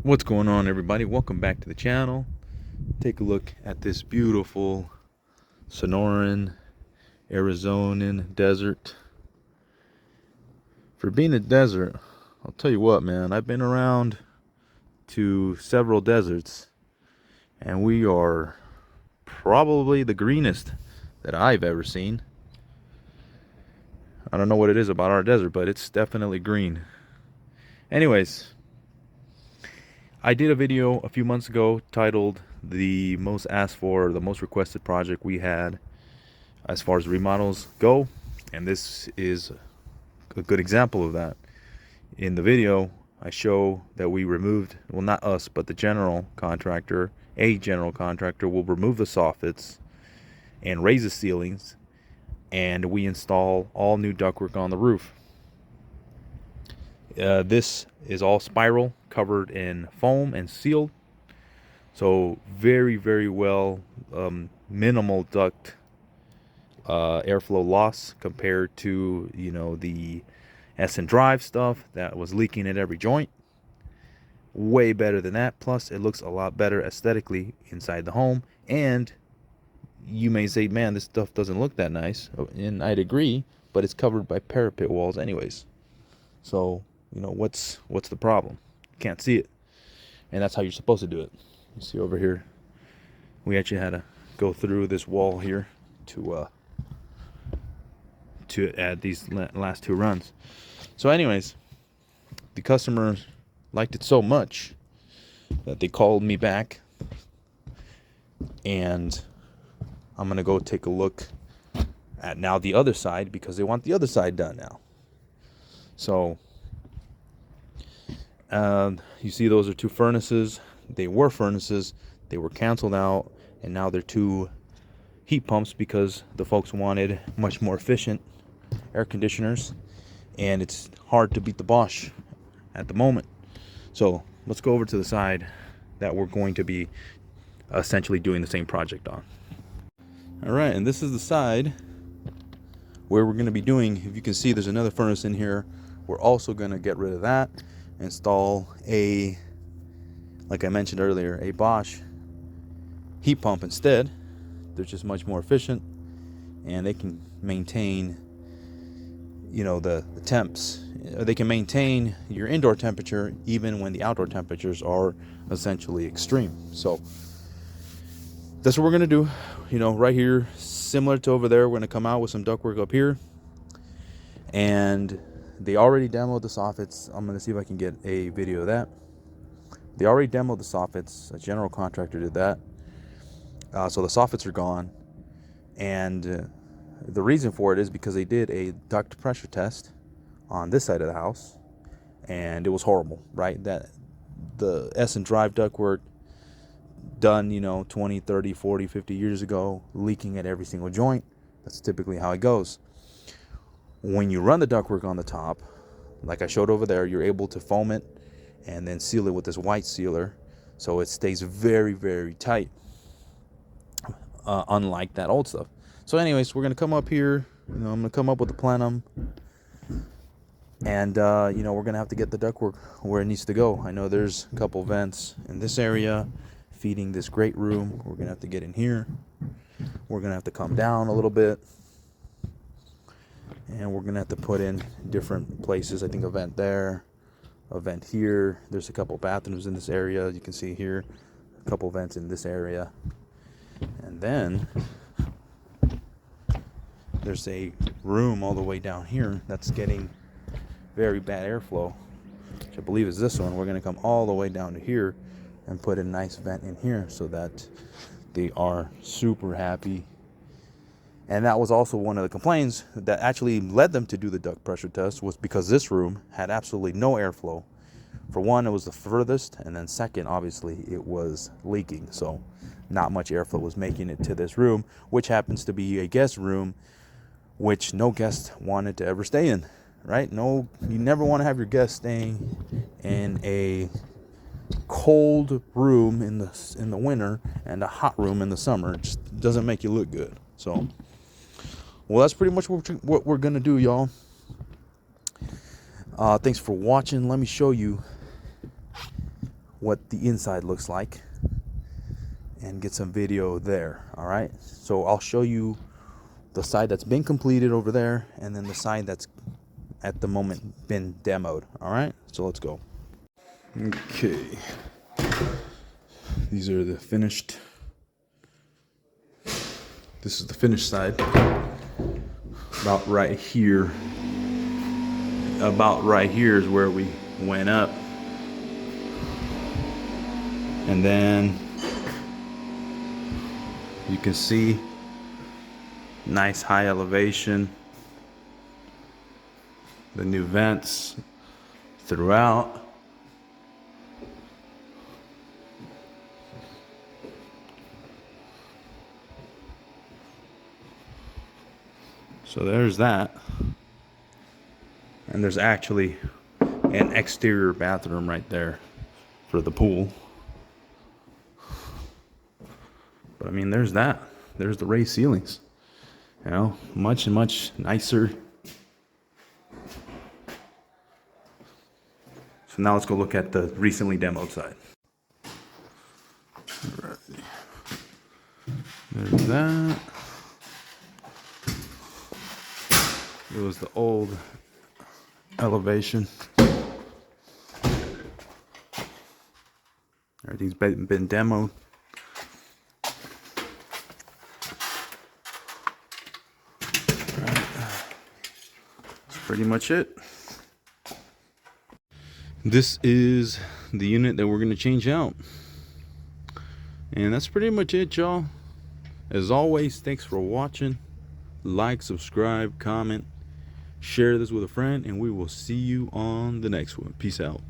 What's going on, everybody? Welcome back to the channel. Take a look at this beautiful Sonoran Arizonan desert. For being a desert, I'll tell you what, man, I've been around to several deserts and we are probably the greenest that I've ever seen. I don't know what it is about our desert, but it's definitely green. Anyways, I did a video a few months ago titled the most asked for, the most requested project we had as far as remodels go, and this is a good example of that. In the video, I show that we removed, well, not us, but the general contractor, a general contractor will remove the soffits and raise the ceilings, and we install all new ductwork on the roof. This is all spiral, covered in foam and sealed, so very well, minimal duct airflow loss compared to, you know, the S and drive stuff that was leaking at every joint. Way better than that. Plus it looks a lot better aesthetically inside the home. And you may say, man, this stuff doesn't look that nice, and I'd agree, but it's covered by parapet walls anyways, so you know, what's the problem? Can't see it. And that's how you're supposed to do it. You see over here, we actually had to go through this wall here to add these last two runs. So anyways, the customer liked it so much that they called me back, and I'm gonna go take a look at now the other side, because they want the other side done now. So you see, those are two furnaces. They were furnaces, they were canceled out, and now they're two heat pumps because the folks wanted much more efficient air conditioners, and it's hard to beat the Bosch at the moment. So let's go over to the side that we're going to be essentially doing the same project on. All right, and this is the side where we're going to be doing, if you can see, there's another furnace in here. We're also going to get rid of that, install a, like I mentioned earlier, a Bosch heat pump instead. They're just much more efficient, and they can maintain, you know, the temps. They can maintain your indoor temperature even when the outdoor temperatures are essentially extreme. So that's what we're gonna do. You know, right here, similar to over there, we're gonna come out with some ductwork up here, and they already demoed the soffits. I'm gonna see if I can get a video of that. They already demoed the soffits. A general contractor did that. So the soffits are gone, and the reason for it is because they did a duct pressure test on this side of the house, and it was horrible, right? That the S and drive ductwork done, you know, 20, 30, 40, 50 years ago, leaking at every single joint. That's typically how it goes. When you run the ductwork on the top, like I showed over there, you're able to foam it and then seal it with this white sealer, so it stays very tight, unlike that old stuff. So anyways, we're gonna come up here, you know, I'm gonna come up with the plenum, and you know, we're gonna have to get the ductwork where it needs to go. I know there's a couple vents in this area feeding this great room. We're gonna have to get in here. We're gonna have to come down a little bit, and we're gonna have to put in different places. I think a vent there, a vent here. There's a couple bathrooms in this area. You can see here, a couple vents in this area, and then there's a room all the way down here that's getting very bad airflow, which I believe is this one. We're gonna come all the way down to here and put a nice vent in here so that they are super happy. And that was also one of the complaints that actually led them to do the duct pressure test, was because this room had absolutely no airflow. For one, it was the furthest, and then second, obviously, it was leaking. So not much airflow was making it to this room, which happens to be a guest room, which no guest wanted to ever stay in, right? No, you never want to have your guests staying in a cold room in the winter and a hot room in the summer. It just doesn't make you look good. So, well, that's pretty much what we're gonna do, y'all. Thanks for watching. Let me show you what the inside looks like and get some video there. All right, so I'll show you the side that's been completed over there, and then the side that's at the moment been demoed. All right, so let's go. Okay, these are the finished. This is the finished side. About right here is where we went up, and then you can see nice high elevation, the new vents throughout. So there's that. And there's actually an exterior bathroom right there for the pool. But I mean, there's that. There's the raised ceilings. You know, much nicer. So now let's go look at the recently demoed side. Alright. There's that. It was the old elevation. Everything's been demoed. That's pretty much it. This is the unit that we're going to change out. And that's pretty much it, y'all. As always, thanks for watching. Like, subscribe, comment, share this with a friend, and we will see you on the next one. Peace out.